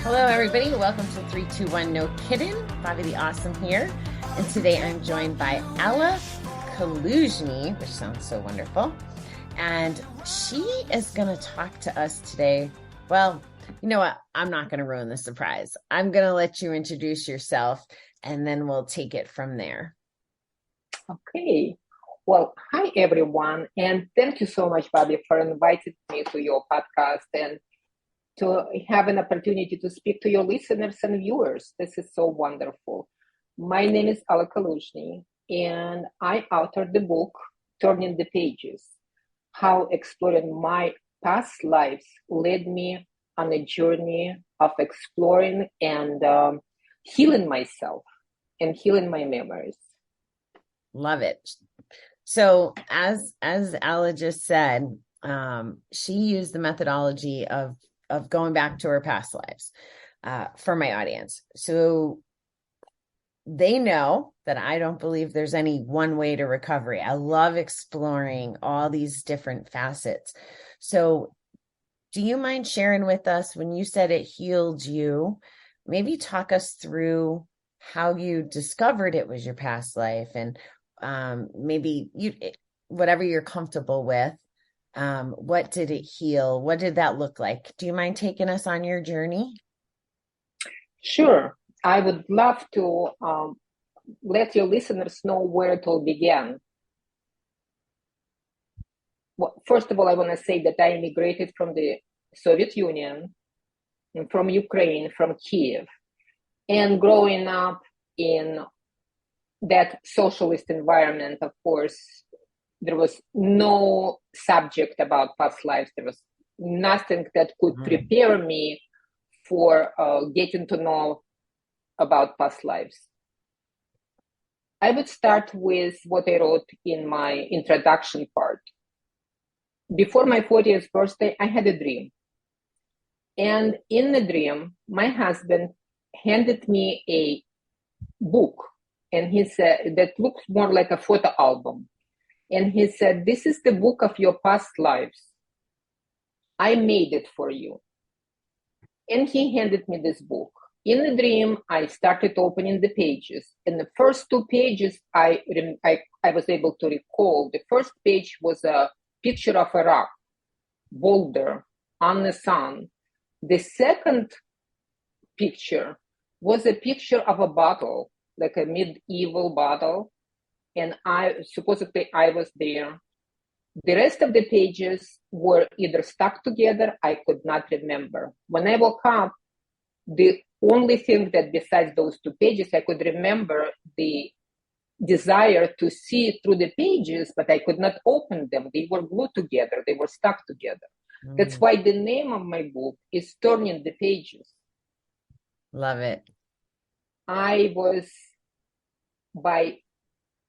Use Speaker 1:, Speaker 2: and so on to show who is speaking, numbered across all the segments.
Speaker 1: Hello, everybody. Welcome to 321 No Kiddin. Bobby the Awesome here. And today I'm joined by Alla Kaluzhny, which sounds so wonderful. And she is going to talk to us today. Well, you know what? I'm not going to ruin the surprise. I'm going to let you introduce yourself, and then we'll take it from there.
Speaker 2: Okay. Well, hi, everyone. And thank you so much, Bobby, for inviting me to your podcast and to have an opportunity to speak to your listeners and viewers. This is so wonderful. My name is Alla Kaluzhny, and I authored the book, Turning the Pages, how exploring my past lives led me on a journey of exploring and healing myself and healing my memories.
Speaker 1: Love it. So as Alla just said, she used the methodology of going back to her past lives for my audience. So they know that I don't believe there's any one way to recovery. I love exploring all these different facets. So do you mind sharing with us, when you said it healed you, maybe talk us through how you discovered it was your past life, and maybe whatever you're comfortable with. What did it heal? What did that look like? Do you mind taking us on your journey?
Speaker 2: Sure. I would love to let your listeners know where it all began. Well, first of all, I want to say that I immigrated from the Soviet Union, from Ukraine, from Kiev. And growing up in that socialist environment, of course, there was no subject about past lives. There was nothing that could prepare me for getting to know about past lives. I would start with what I wrote in my introduction part. Before my 40th birthday, I had a dream. And in the dream, my husband handed me a book, and he said, that looks more like a photo album. And he said, "This is the book of your past lives. I made it for you." And he handed me this book. In the dream, I started opening the pages. And the first two pages I was able to recall. The first page was a picture of a rock, boulder, on the sun. The second picture was a picture of a bottle, like a medieval bottle. And supposedly I was there. The rest of the pages were either stuck together, I could not remember. When I woke up, the only thing that besides those two pages, I could remember the desire to see through the pages, but I could not open them. They were glued together, they were stuck together. That's why the name of my book is Turning the Pages.
Speaker 1: Love it.
Speaker 2: By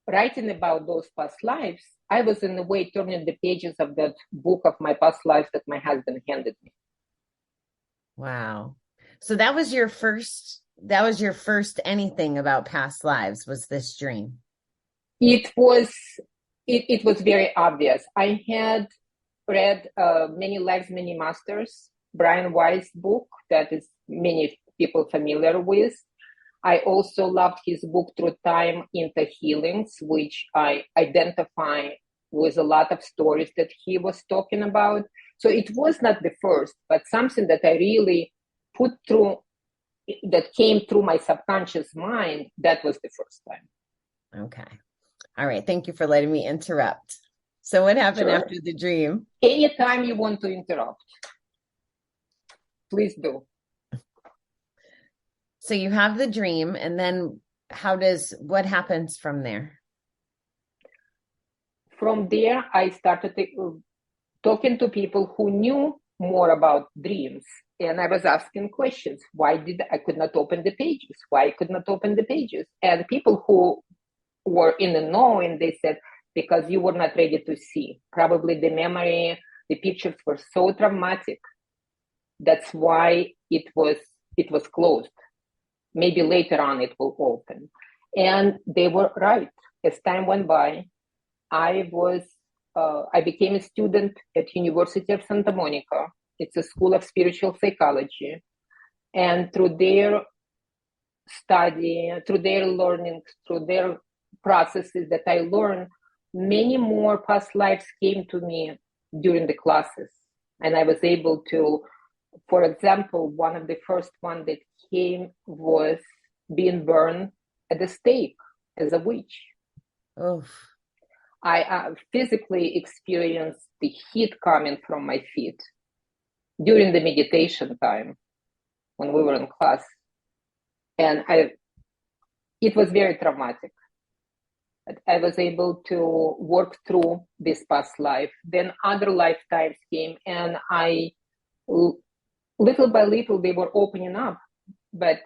Speaker 2: writing about those past lives, I was in a way turning the pages of that book of my past lives that my husband handed me.
Speaker 1: Wow. So that was your first anything about past lives, was this dream?
Speaker 2: It was very obvious. I had read Many Lives, Many Masters, Brian Weiss book that is many people familiar with. I also loved his book, Through Time into Healings, which I identify with a lot of stories that he was talking about. So it was not the first, but something that I really put through, that came through my subconscious mind, that was the first time.
Speaker 1: Okay. All right. Thank you for letting me interrupt. So what happened after the dream?
Speaker 2: Anytime you want to interrupt, please do.
Speaker 1: So you have the dream, and then what happens from there?
Speaker 2: From there, I started talking to people who knew more about dreams. And I was asking questions. Why I could not open the pages? Why I could not open the pages? And people who were in the know, and they said, because you were not ready to see. Probably the memory, the pictures were so traumatic. That's why it was closed. Maybe later on it will open. And they were right. As time went by, I became a student at University of Santa Monica. It's a school of spiritual psychology. And through their study, through their learning, through their processes that I learned, many more past lives came to me during the classes. And I was able to, for example, one of the first one that came was being burned at the stake as a witch.
Speaker 1: Oh.
Speaker 2: I physically experienced the heat coming from my feet during the meditation time when we were in class. And it was very traumatic. But I was able to work through this past life. Then other lifetimes came, and little by little, they were opening up, but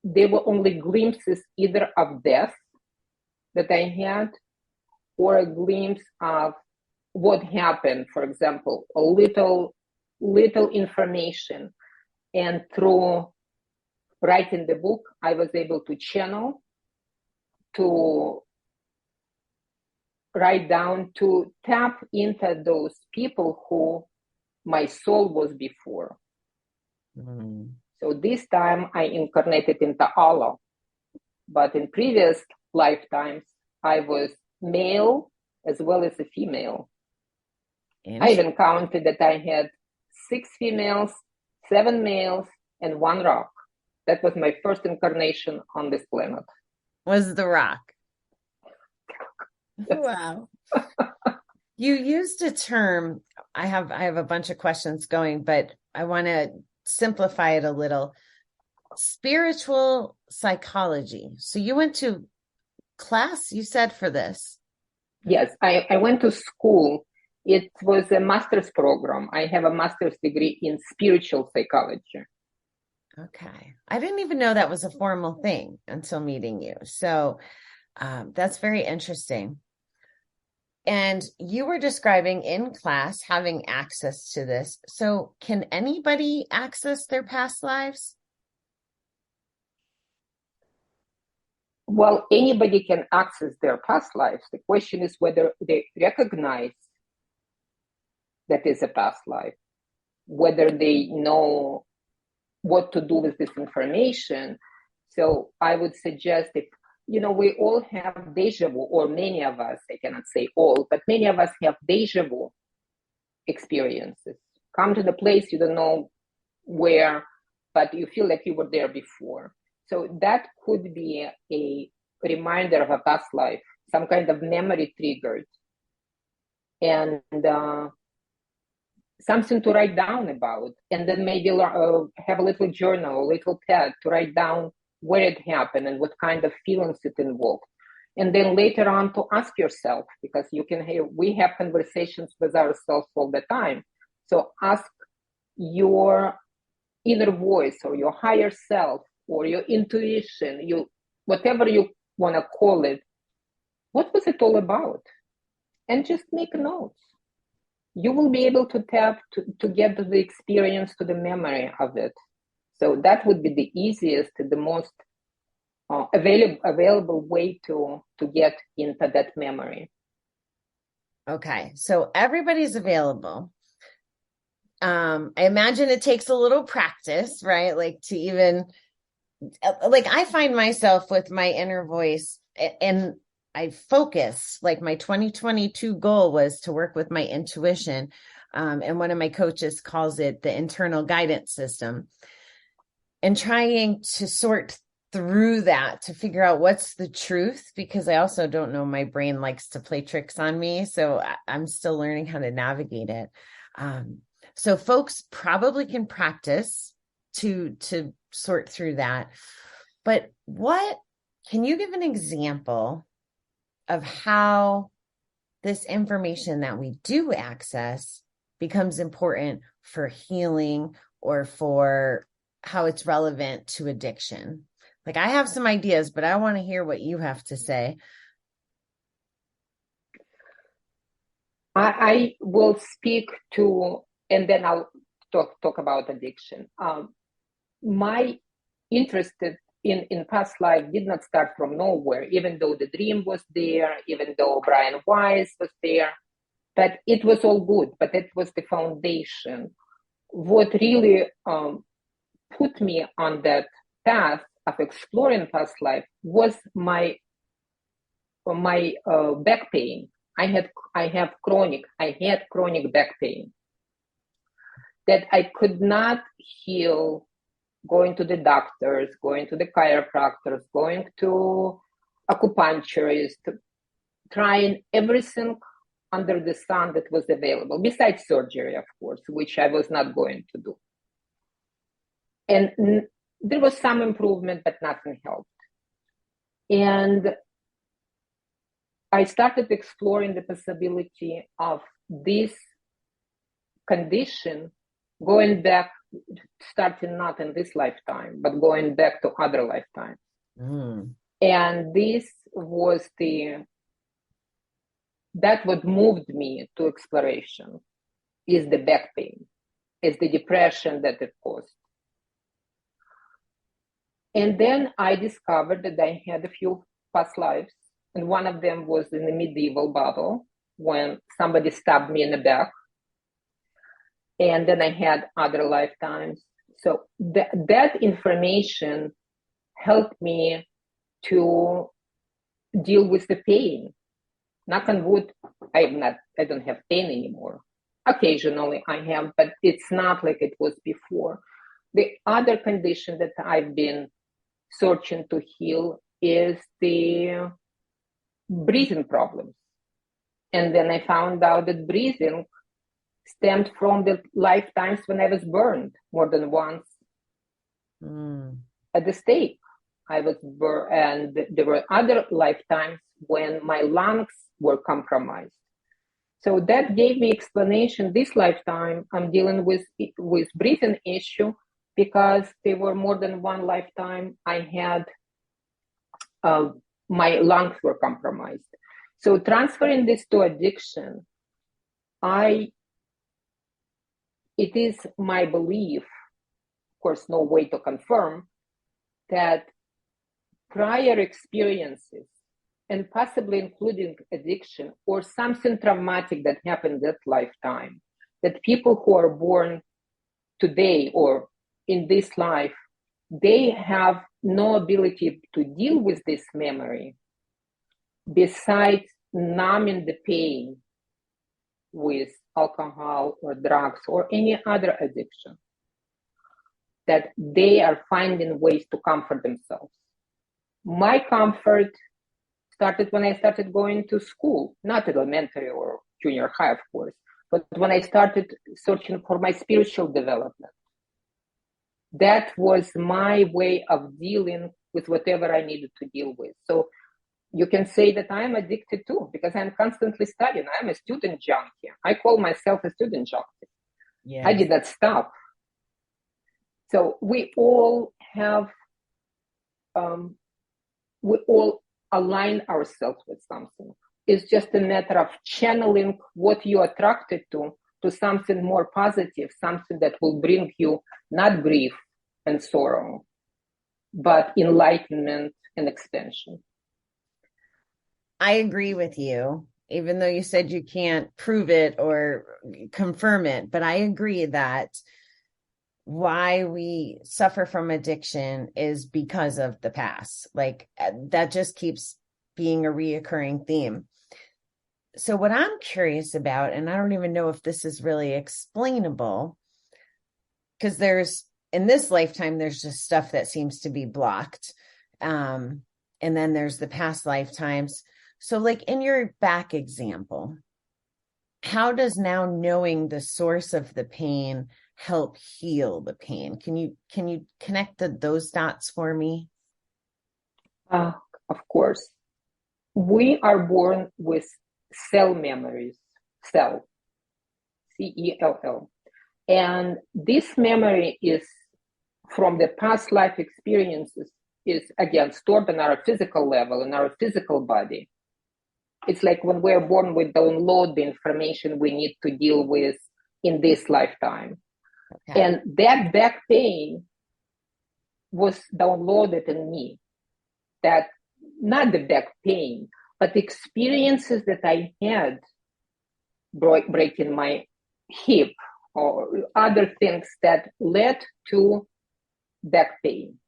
Speaker 2: they were only glimpses either of death that I had, or a glimpse of what happened. For example, a little information, and through writing the book, I was able to channel, to write down, to tap into those people who my soul was before. So this time I incarnated into Alla, but in previous lifetimes I was male as well as a female. I even counted that I had 6 females, 7 males, and 1 rock. That was my first incarnation on this planet.
Speaker 1: Was the rock. Wow. You used a term. I have a bunch of questions going, but I want to simplify it a little. Spiritual psychology. So you went to class, you said, for this?
Speaker 2: Yes, I went to school. It was a master's program. I have a master's degree in spiritual psychology.
Speaker 1: Okay. I didn't even know that was a formal thing until meeting you. So that's very interesting. And you were describing in class having access to this. So can anybody access their past lives?
Speaker 2: Well, anybody can access their past lives. The question is whether they recognize that is a past life, whether they know what to do with this information. So I would suggest if, we all have deja vu, or many of us, I cannot say all, but many of us have deja vu experiences. Come to the place, you don't know where, but you feel like you were there before. So that could be a reminder of a past life, some kind of memory triggered, and something to write down about. And then maybe have a little journal, a little pad to write down where it happened and what kind of feelings it involved. And then later on to ask yourself, because we have conversations with ourselves all the time. So ask your inner voice or your higher self or your intuition, whatever you want to call it, what was it all about? And just make notes. You will be able to tap to get to the experience, to the memory of it. So that would be the easiest, the most available way to get into that memory.
Speaker 1: Okay, so everybody's available. I imagine it takes a little practice, right? Like to even, like I find myself with my inner voice, and I focus, like my 2022 goal was to work with my intuition. And one of my coaches calls it the internal guidance system, and trying to sort through that to figure out what's the truth, because I also don't know, my brain likes to play tricks on me. So I'm still learning how to navigate it. So folks probably can practice to sort through that. But can you give an example of how this information that we do access becomes important for healing, or for how it's relevant to addiction? Like, I have some ideas, but I want to hear what you have to say.
Speaker 2: I will speak to, and then I'll talk about addiction. My interest in past life did not start from nowhere, even though the dream was there, even though Brian Weiss was there, but it was all good, but it was the foundation. What really put me on that path of exploring past life was my back pain. I had chronic back pain that I could not heal, going to the doctors, going to the chiropractors, going to acupuncturists, trying everything under the sun that was available, besides surgery, of course, which I was not going to do. And there was some improvement, but nothing helped. And I started exploring the possibility of this condition going back, starting not in this lifetime, but going back to other lifetimes. And this was that what moved me to exploration, is the back pain, is the depression that it caused. And then I discovered that I had a few past lives, and one of them was in the medieval battle when somebody stabbed me in the back. And then I had other lifetimes. So that information helped me to deal with the pain. Knock on wood, I don't have pain anymore. Occasionally I have, but it's not like it was before. The other condition that I've been searching to heal is the breathing problems. And then I found out that breathing stemmed from the lifetimes when I was burned more than once at the stake. I was burned, and there were other lifetimes when my lungs were compromised. So that gave me explanation. This lifetime, I'm dealing with breathing issue because there were more than one lifetime I had my lungs were compromised. So transferring this to addiction, it is my belief, of course, no way to confirm, that prior experiences, and possibly including addiction or something traumatic that happened that lifetime, that people who are born today or in this life, they have no ability to deal with this memory besides numbing the pain with alcohol or drugs or any other addiction, that they are finding ways to comfort themselves. My comfort started when I started going to school, not elementary or junior high, of course, but when I started searching for my spiritual development. That was my way of dealing with whatever I needed to deal with. So you can say that I'm addicted too, because I'm constantly studying. I'm a student junkie. I call myself a student junkie. Yes. I did not stop. So we all have, we all align ourselves with something. It's just a matter of channeling what you're attracted to something more positive, something that will bring you not grief and sorrow, but enlightenment and expansion.
Speaker 1: I agree with you, even though you said you can't prove it or confirm it, but I agree that why we suffer from addiction is because of the past. Like that just keeps being a reoccurring theme. So what I'm curious about, and I don't even know if this is really explainable, because in this lifetime, there's just stuff that seems to be blocked. And then there's the past lifetimes. So like in your back example, how does now knowing the source of the pain help heal the pain? Can you connect those dots for me?
Speaker 2: Of course. We are born with cell memories, cell, C-E-L-L. And this memory is from the past life experiences, is again stored on our physical level, in our physical body. It's like when we're born, we download the information we need to deal with in this lifetime. Okay. And that back pain was downloaded in me. That, not the back pain, but experiences that I had, breaking my hip or other things that led to back pain.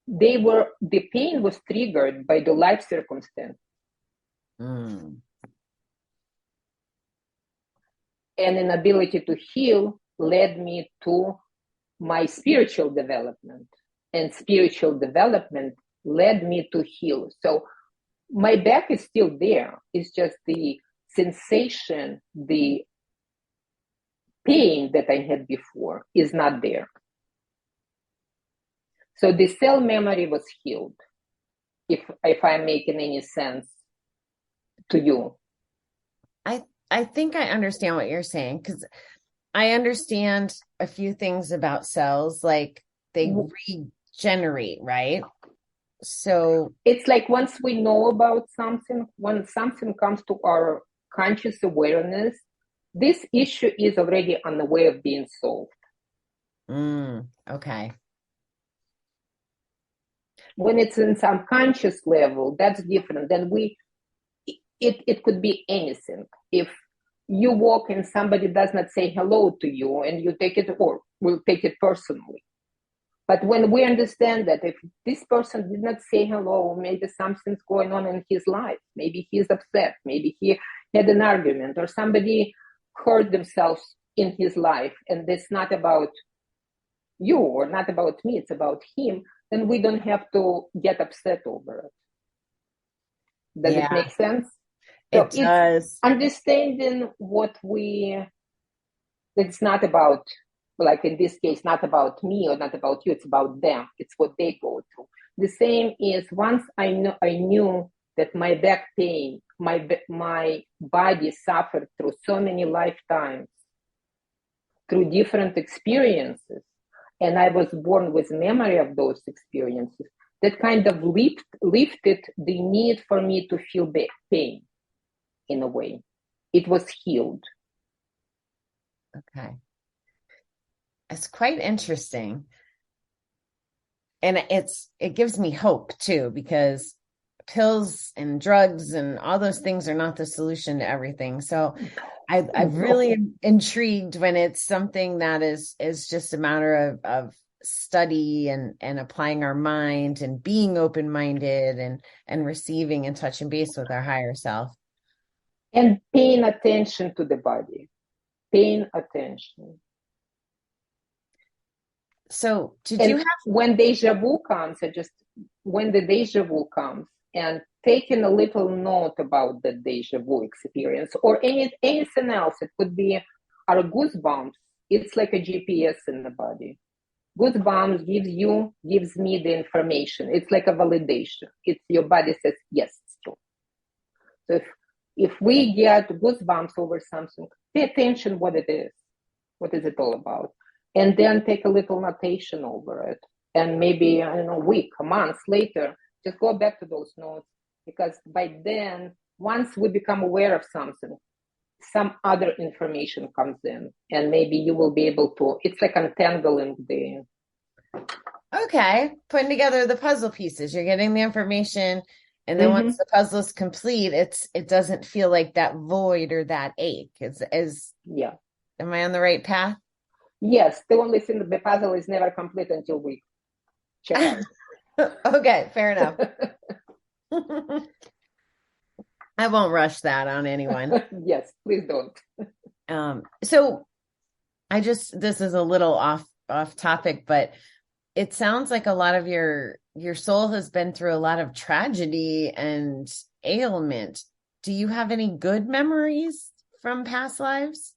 Speaker 2: The pain was triggered by the life circumstance.
Speaker 1: Mm.
Speaker 2: And inability to heal led me to my spiritual development. And spiritual development led me to heal. So my back is still there. It's just the sensation, the pain that I had before is not there. So the cell memory was healed, if I'm making any sense to you.
Speaker 1: I think I understand what you're saying, because I understand a few things about cells, like they regenerate, right? So
Speaker 2: it's like once we know about something, when something comes to our conscious awareness, this issue is already on the way of being solved.
Speaker 1: Okay.
Speaker 2: When it's in some conscious level, that's different. Then it could be anything. If you walk and somebody does not say hello to you, and you take it, or will take it personally. But when we understand that if this person did not say hello, maybe something's going on in his life, maybe he's upset, maybe he had an argument, or somebody hurt themselves in his life, and it's not about you or not about me, it's about him, then we don't have to get upset over it. Does it make sense?
Speaker 1: It does.
Speaker 2: Understanding it's not about, like in this case, not about me or not about you, it's about them. It's what they go through. The same is once I knew that my back pain, my body suffered through so many lifetimes, through different experiences, and I was born with memory of those experiences, that kind of lifted the need for me to feel pain in a way. It was healed.
Speaker 1: Okay. It's quite interesting. And it gives me hope too, because pills and drugs and all those things are not the solution to everything. So I'm really intrigued when it's something that is just a matter of study and applying our mind and being open-minded and receiving and touching base with our higher self.
Speaker 2: And paying attention to the body. Paying attention.
Speaker 1: So you have,
Speaker 2: when deja vu comes, when the deja vu comes, and taking a little note about the deja vu experience or anything else, it could be our goosebumps. It's like a GPS in the body. Goosebumps gives me the information. It's like a validation. It's your body says, yes, it's true. So if we get goosebumps over something, pay attention what it is. What is it all about? And then take a little notation over it. And maybe, a week, a month later, just go back to those notes. Because by then, once we become aware of something, some other information comes in. And maybe you will be able to, it's like untangling the...
Speaker 1: Okay, putting together the puzzle pieces. You're getting the information. And then once the puzzle is complete, it doesn't feel like that void or that ache.
Speaker 2: Yeah.
Speaker 1: Am I on the right path?
Speaker 2: Yes, the only thing that the puzzle is never complete until we check out.
Speaker 1: Okay, fair enough. I won't rush that on anyone.
Speaker 2: Yes, please don't.
Speaker 1: So this is a little off topic, but it sounds like a lot of your soul has been through a lot of tragedy and ailment. Do you have any good memories from past lives?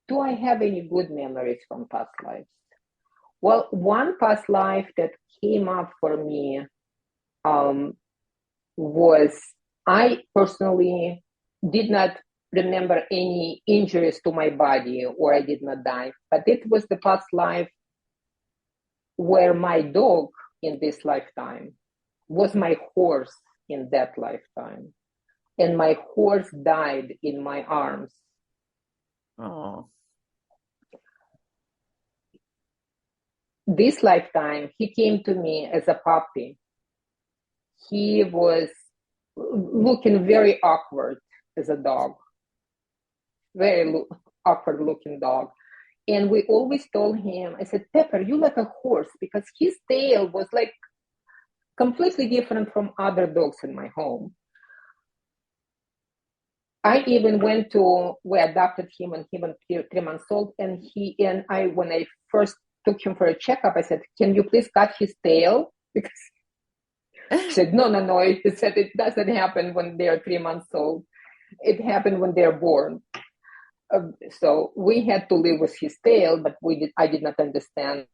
Speaker 2: Do I have any good memories from past lives? Well, one past life that came up for me was I personally did not remember any injuries to my body, or I did not die, but it was the past life where my dog in this lifetime was my horse in that lifetime. And my horse died in my arms.
Speaker 1: Oh.
Speaker 2: This lifetime, he came to me as a puppy. He was looking very awkward as a dog. Very awkward looking dog. And we always told him, I said, Pepper, you like a horse, because his tail was like completely different from other dogs in my home. I even we adopted him when he was 3 months old. And when I first took him for a checkup, I said, can you please cut his tail? Because he said, no. He said, it doesn't happen when they're 3 months old. It happened when they're born. So we had to live with his tail, but I did not understand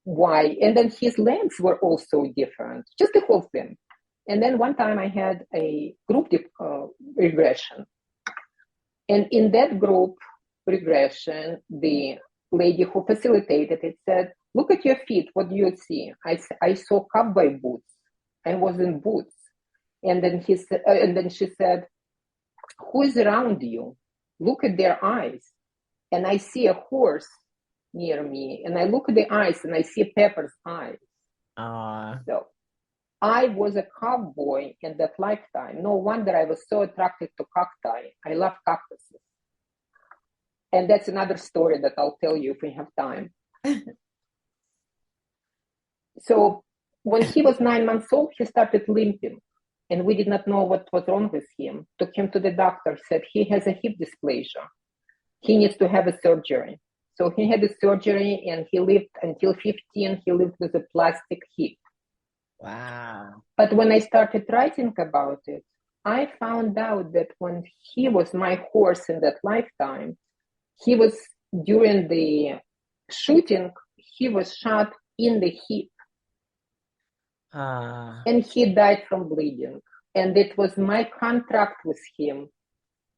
Speaker 2: why. And then his legs were also different, just the whole thing. And then one time I had a group regression. And in that group regression, the lady who facilitated it said, look at your feet, what do you see? I saw cowboy boots. I was in boots. And then she said, who is around you? Look at their eyes. And I see a horse near me. And I look at the eyes and I see Pepper's eyes. So I was a cowboy in that lifetime. No wonder I was so attracted to cacti. I love cactuses. And that's another story that I'll tell you if we have time. So when he was 9 months old, he started limping. And we did not know what was wrong with him. Took him to the doctor, said he has a hip dysplasia. He needs to have a surgery. So he had a surgery and he lived until 15. He lived with a plastic hip.
Speaker 1: Wow.
Speaker 2: But when I started writing about it, I found out that when he was my horse in that lifetime, during the shooting, he was shot in the hip. And he died from bleeding. And it was my contract with him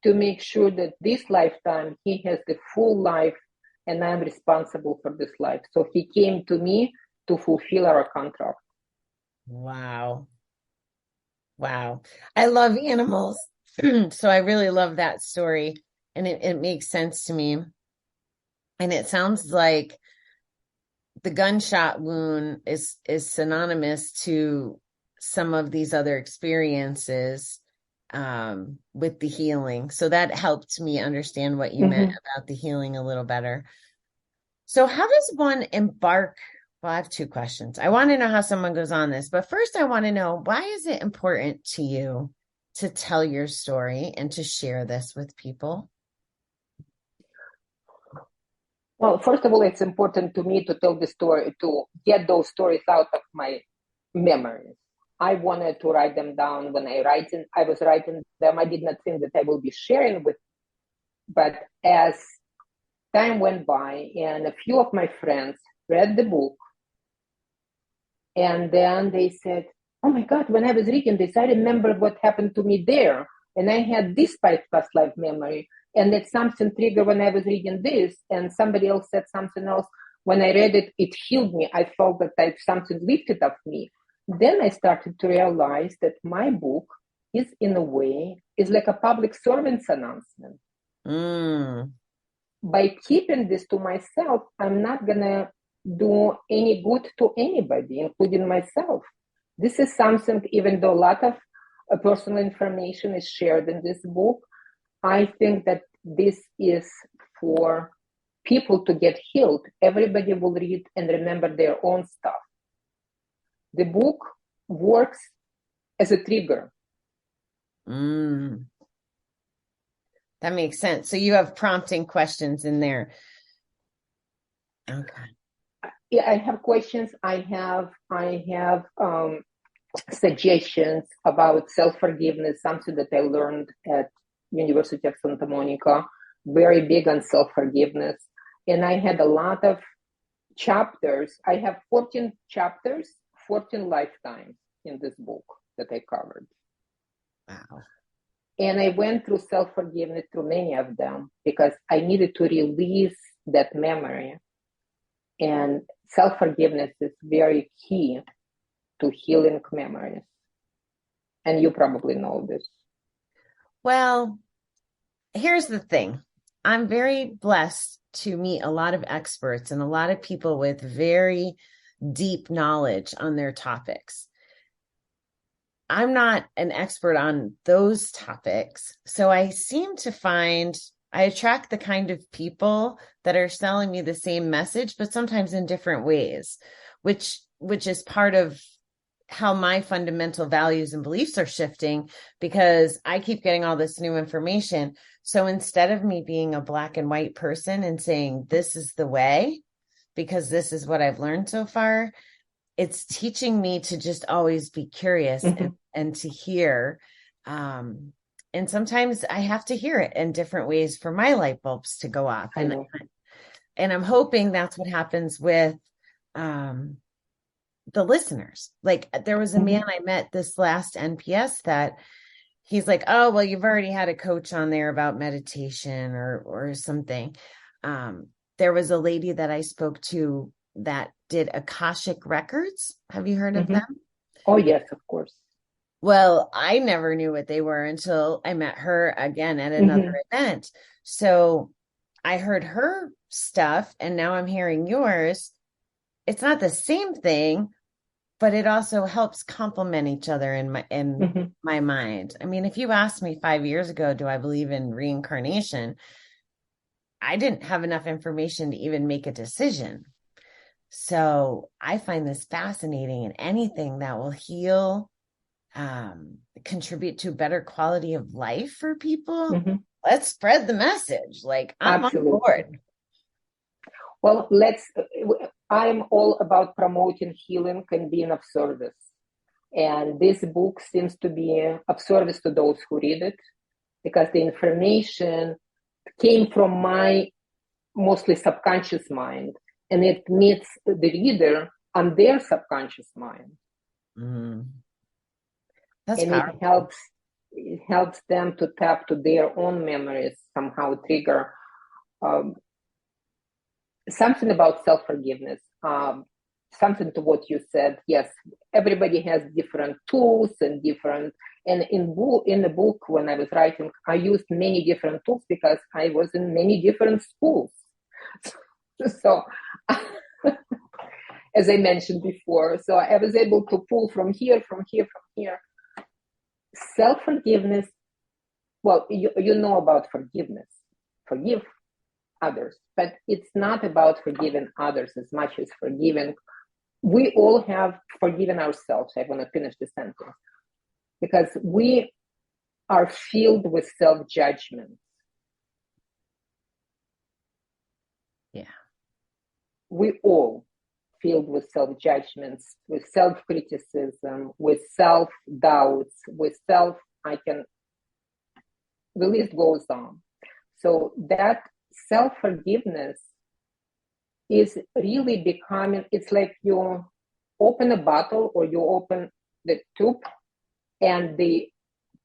Speaker 2: to make sure that this lifetime he has the full life and I'm responsible for this life. So he came to me to fulfill our contract.
Speaker 1: Wow. I love animals. So I really love that story. And it makes sense to me. And it sounds like the gunshot wound is synonymous to some of these other experiences with the healing. So that helped me understand what you meant about the healing a little better. So how does one embark? Well, I have two questions. I want to know how someone goes on this, but first I want to know, why is it important to you to tell your story and to share this with people?
Speaker 2: Well, first of all, it's important to me to tell the story, to get those stories out of my memories. I wanted to write them down when I was writing them. I did not think that I will be sharing with, but as time went by and a few of my friends read the book, and then they said, oh my God, when I was reading this, I remember what happened to me there. And I had this past life memory. And that something triggered when I was reading this, and somebody else said something else. When I read it, it healed me. I felt that something lifted up me. Then I started to realize that my book is, in a way, is like a public servant's announcement. By keeping this to myself, I'm not going to do any good to anybody, including myself. This is something, even though a lot of personal information is shared in this book, I think that this is for people to get healed. Everybody will read and remember their own stuff. The book works as a trigger.
Speaker 1: That makes sense. So you have prompting questions in there. Okay.
Speaker 2: Yeah, I have questions. I have suggestions about self-forgiveness, something that I learned at University of Santa Monica, very big on self-forgiveness. And I had a lot of chapters. I have 14 chapters, 14 lifetimes in this book that I covered.
Speaker 1: Wow.
Speaker 2: And I went through self-forgiveness through many of them because I needed to release that memory. And self-forgiveness is very key to healing memories. And you probably know this.
Speaker 1: Well, here's the thing. I'm very blessed to meet a lot of experts and a lot of people with very deep knowledge on their topics. I'm not an expert on those topics, so I seem to find I attract the kind of people that are selling me the same message, but sometimes in different ways, which is part of how my fundamental values and beliefs are shifting, because I keep getting all this new information. So instead of me being a black and white person and saying, this is the way, because this is what I've learned so far, it's teaching me to just always be curious and to hear. And sometimes I have to hear it in different ways for my light bulbs to go off. And I'm hoping that's what happens with the listeners. Like, there was a man I met this last NPS that he's like, oh, well, you've already had a coach on there about meditation or something. There was a lady that I spoke to that did Akashic records. Have you heard of them?
Speaker 2: Oh, yes, of course.
Speaker 1: Well, I never knew what they were until I met her again at another event. So I heard her stuff, and now I'm hearing yours. It's not the same thing, but it also helps complement each other in my mind. I mean, if you asked me 5 years ago, do I believe in reincarnation? I didn't have enough information to even make a decision. So I find this fascinating, and anything that will heal, contribute to a better quality of life for people. Let's spread the message. Like, I'm on board.
Speaker 2: Well, I'm all about promoting healing and being of service. And this book seems to be of service to those who read it, because the information came from my mostly subconscious mind, and it meets the reader on their subconscious mind.
Speaker 1: That's
Speaker 2: and
Speaker 1: powerful.
Speaker 2: it helps them to tap to their own memories, somehow trigger something about self-forgiveness, something to what you said. Yes, everybody has different tools and different, and in the book, when I was writing, I used many different tools because I was in many different schools. So as I mentioned before, so I was able to pull from here. Self-forgiveness, well, you know about forgiveness. Forgive others, but it's not about forgiving others as much as forgiving. We all have forgiven ourselves. I want to finish the sentence, because we are filled with self-judgment.
Speaker 1: Yeah.
Speaker 2: We all filled with self-judgments, with self-criticism, with self-doubts, with the list goes on. So that self-forgiveness is really becoming, it's like you open a bottle or you open the tube and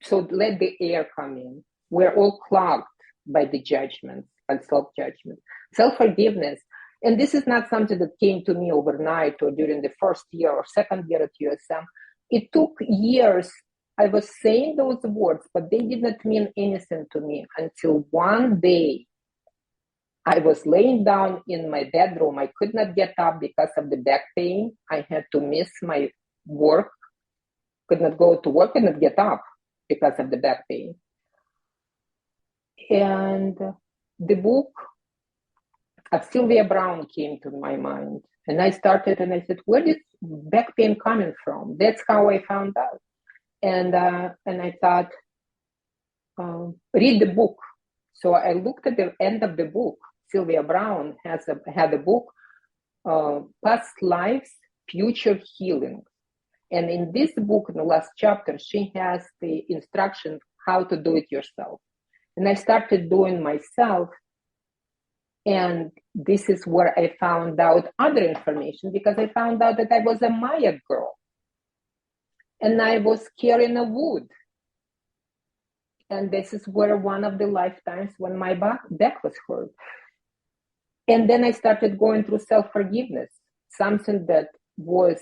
Speaker 2: so let the air come in. We're all clogged by the judgments and self-judgment. Self-forgiveness, and this is not something that came to me overnight or during the first year or second year at USM. It took years. I was saying those words, but they did not mean anything to me until one day I was laying down in my bedroom. I could not get up because of the back pain. I had to miss my work, could not go to work, could not get up because of the back pain. And the book of Sylvia Brown came to my mind. And I started and I said, where is back pain coming from? That's how I found out. And I thought, read the book. So I looked at the end of the book. Sylvia Brown had a book, Past Lives, Future Healing. And in this book, in the last chapter, she has the instruction how to do it yourself. And I started doing myself. And this is where I found out other information, because I found out that I was a Maya girl. And I was carrying a wood. And this is where one of the lifetimes when my back was hurt. And then I started going through self-forgiveness, something that was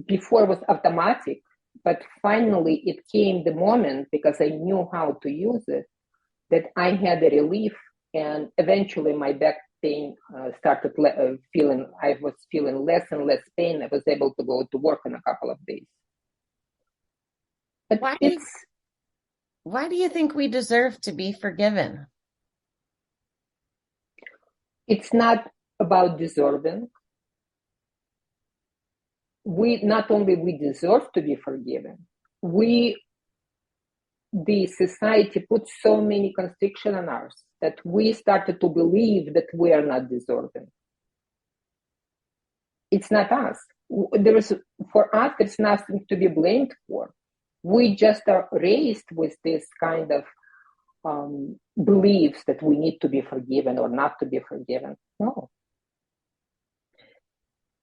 Speaker 2: before was automatic, but finally it came the moment, because I knew how to use it, that I had a relief. And eventually my back pain started feeling, I was feeling less and less pain. I was able to go to work in a couple of days. But
Speaker 1: Why do you think we deserve to be forgiven?
Speaker 2: It's not about deserving. We not only we deserve to be forgiven, the society puts so many constrictions on us that we started to believe that we are not deserving. It's not us. For us, there's nothing to be blamed for. We just are raised with this kind of beliefs that we need to be forgiven or not to be forgiven. No.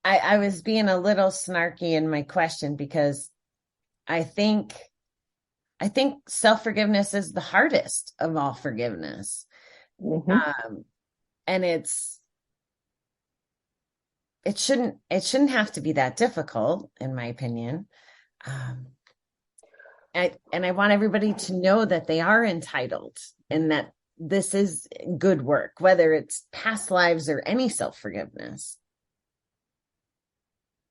Speaker 1: I was being a little snarky in my question because I think self-forgiveness is the hardest of all forgiveness.
Speaker 2: Mm-hmm.
Speaker 1: And it shouldn't have to be that difficult, in my opinion. And I want everybody to know that they are entitled and that this is good work, whether it's past lives or any self-forgiveness.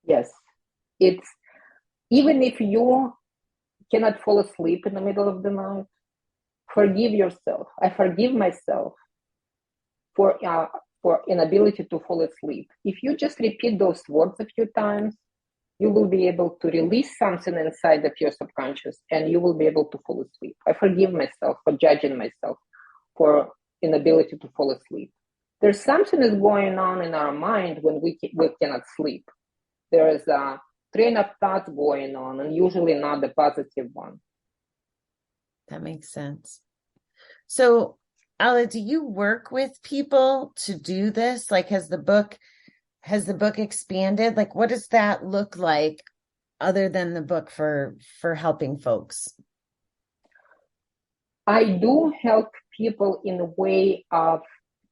Speaker 2: Yes. It's even if you cannot fall asleep in the middle of the night, forgive yourself. I forgive myself for inability to fall asleep. If you just repeat those words a few times, you will be able to release something inside of your subconscious and you will be able to fall asleep. I forgive myself for judging myself for inability to fall asleep. There's something is going on in our mind when we cannot sleep. There is a train of thoughts going on, and usually not the positive one.
Speaker 1: That makes sense. So, Alla, do you work with people to do this? Like, has the book expanded? Like, what does that look like other than the book for helping folks?
Speaker 2: I do help people in a way of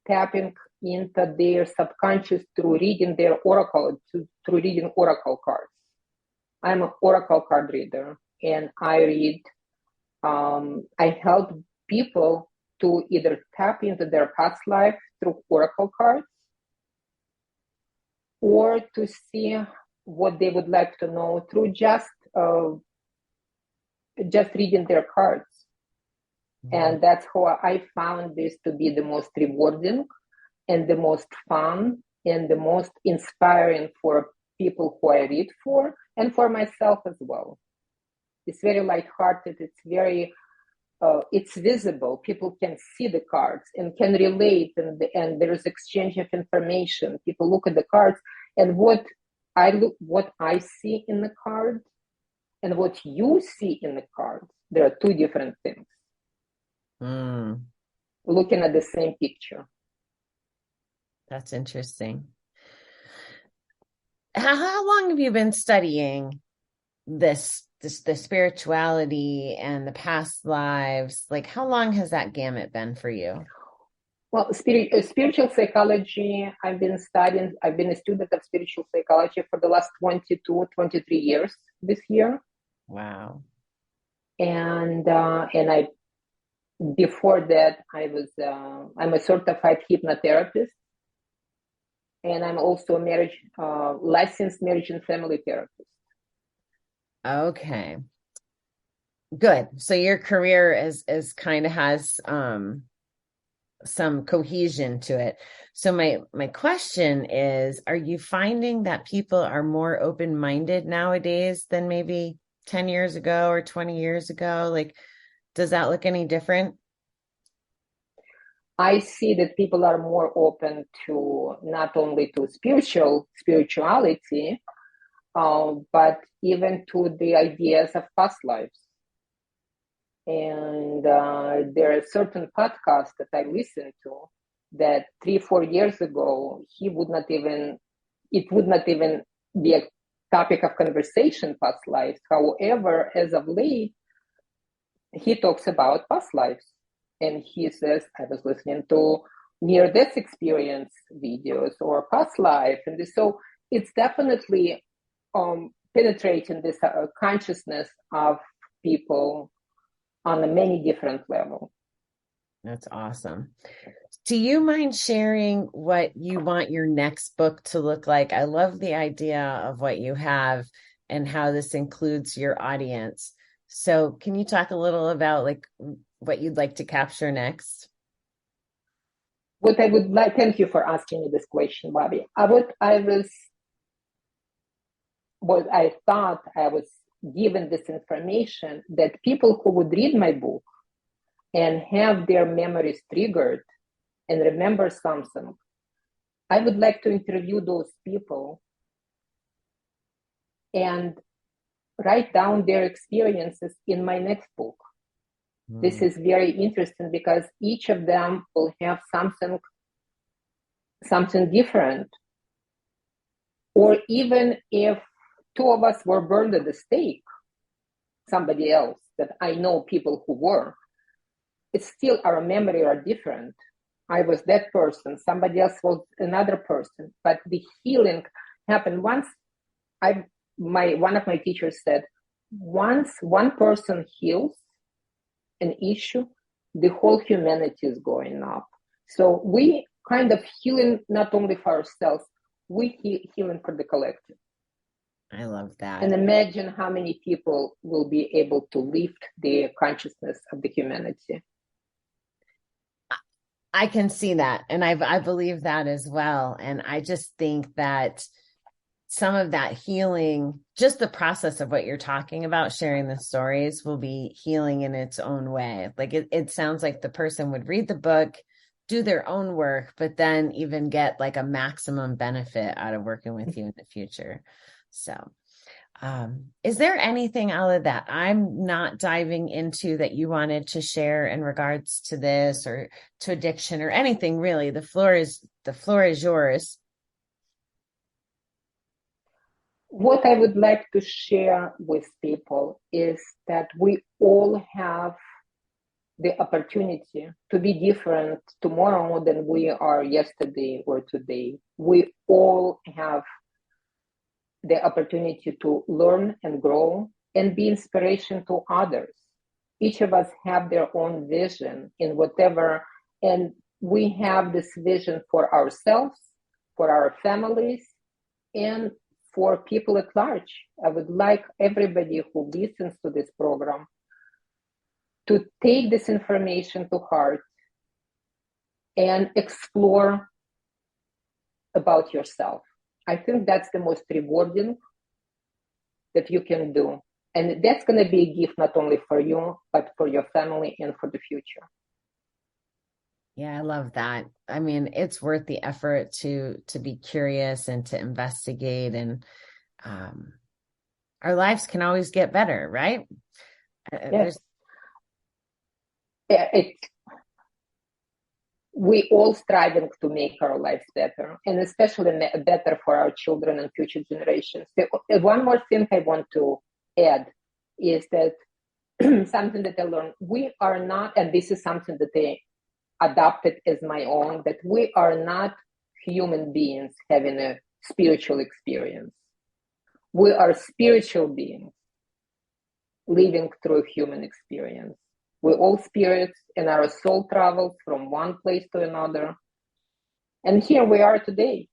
Speaker 2: tapping into their subconscious through reading their through reading oracle cards. I'm an oracle card reader, and I help people to either tap into their past life through oracle cards or to see what they would like to know through just reading their cards. And that's how I found this to be the most rewarding and the most fun and the most inspiring for people who I read for and for myself as well. It's very lighthearted. It's very, it's visible. People can see the cards and can relate, and there is exchange of information. People look at the cards, and what I see in the card and what you see in the cards, there are two different things. Looking at the same picture.
Speaker 1: That's interesting. How long have you been studying the spirituality and the past lives? Like, how long has that gamut been for you?
Speaker 2: Well, spiritual psychology, I've been a student of spiritual psychology for the last 22, 23 years this year.
Speaker 1: Wow.
Speaker 2: And before that, I'm a certified hypnotherapist. And I'm also a licensed marriage and family therapist.
Speaker 1: Okay. Good. So your career is kind of has some cohesion to it. So my question is, are you finding that people are more open-minded nowadays than maybe 10 years ago or 20 years ago? Like, does that look any different?
Speaker 2: I see that people are more open to not only to spirituality, but even to the ideas of past lives. And there are certain podcasts that I listen to that 3-4 years ago, it would not even be a topic of conversation, past lives. However, as of late, he talks about past lives. And he says, I was listening to near-death experience videos or past life. And so it's definitely penetrating this consciousness of people on a many different levels.
Speaker 1: That's awesome. Do you mind sharing what you want your next book to look like? I love the idea of what you have and how this includes your audience. So can you talk a little about like what you'd like to capture next?
Speaker 2: What I would like, thank you for asking me this question, Bobby. What I thought I was given this information, that people who would read my book and have their memories triggered and remember something, I would like to interview those people and write down their experiences in my next book. This is very interesting because each of them will have something different. Or even if two of us were burned at the stake, somebody else that I know people who were, it's still our memory are different. I was that person, somebody else was another person, but the healing happened once. One of my teachers said, once one person heals an issue, the whole humanity is going up. So we kind of healing not only for ourselves, we healing for the collective.
Speaker 1: I love that.
Speaker 2: And imagine how many people will be able to lift the consciousness of the humanity.
Speaker 1: I can see that. And I believe that as well. And I just think that some of that healing, just the process of what you're talking about, sharing the stories, will be healing in its own way. Like it sounds like the person would read the book, do their own work, but then even get like a maximum benefit out of working with you in the future. So, is there anything, Alla, that I'm not diving into that you wanted to share in regards to this or to addiction or anything really? The floor is yours.
Speaker 2: What I would like to share with people is that we all have the opportunity to be different tomorrow than we are yesterday or today. We all have the opportunity to learn and grow and be inspiration to others. Each of us have their own vision in whatever, and we have this vision for ourselves, for our families, and for people at large. I would like everybody who listens to this program to take this information to heart and explore about yourself. I think that's the most rewarding that you can do. And that's going to be a gift not only for you, but for your family and for the future.
Speaker 1: Yeah, I love that. I mean, it's worth the effort to be curious and to investigate, and our lives can always get better, right?
Speaker 2: Yes. We all striving to make our lives better, and especially better for our children and future generations. One more thing I want to add is that something that I learned, we are not, and this is something that I adopted as my own, that we are not human beings having a spiritual experience. We are spiritual beings living through human experience. We're all spirits, and our soul travels from one place to another. And here we are today,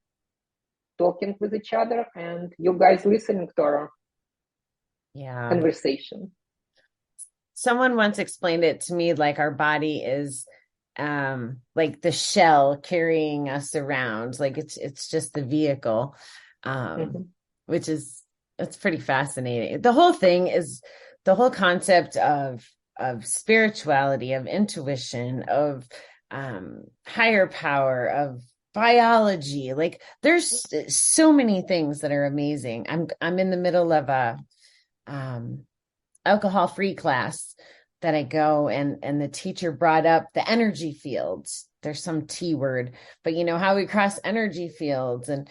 Speaker 2: talking with each other, and you guys listening to our conversation.
Speaker 1: Someone once explained it to me like our body is like the shell carrying us around, like it's just the vehicle, which is, it's pretty fascinating. The whole thing is the whole concept of spirituality, of intuition, of higher power, of biology. Like there's so many things that are amazing. I'm in the middle of a alcohol-free class that I go, and the teacher brought up the energy fields. There's some T word, but you know how we cross energy fields, and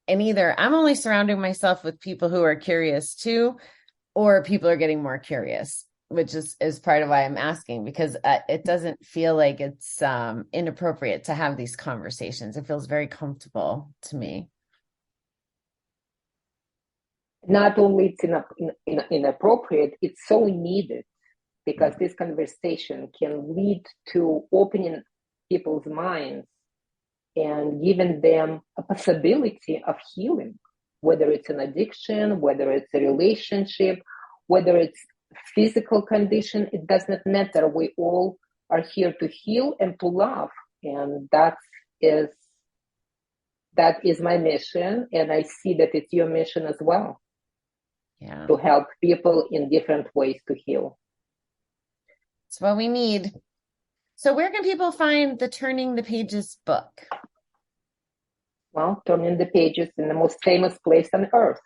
Speaker 1: either I'm only surrounding myself with people who are curious too, or people are getting more curious, which is part of why I'm asking, because it doesn't feel like it's inappropriate to have these conversations. It feels very comfortable to me.
Speaker 2: Not only it's inappropriate, it's so needed, because this conversation can lead to opening people's minds and giving them a possibility of healing, whether it's an addiction, whether it's a relationship, whether it's physical condition, it does not matter. We all are here to heal and to love And is that is my mission, and I see that it's your mission as well.
Speaker 1: Yeah.
Speaker 2: To help people in different ways to heal.
Speaker 1: It's what we need. So where can people find the Turning the Pages book?
Speaker 2: Well, turning the pages in the most famous place on earth,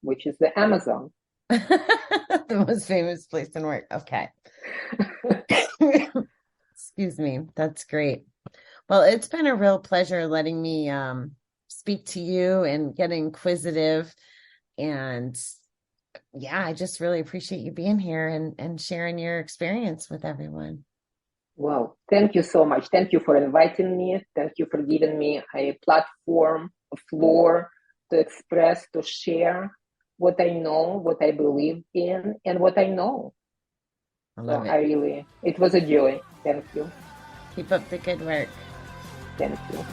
Speaker 2: which is the Amazon.
Speaker 1: The most famous place in work. Okay. Excuse me. That's great. Well, it's been a real pleasure letting me speak to you and get inquisitive. And yeah, I just really appreciate you being here and sharing your experience with everyone.
Speaker 2: Well, thank you so much. Thank you for inviting me. Thank you for giving me a platform, a floor to express, to share what I know, what I believe in, and what I know.
Speaker 1: I love it.
Speaker 2: It was a joy. Thank you.
Speaker 1: Keep up the good work.
Speaker 2: Thank you.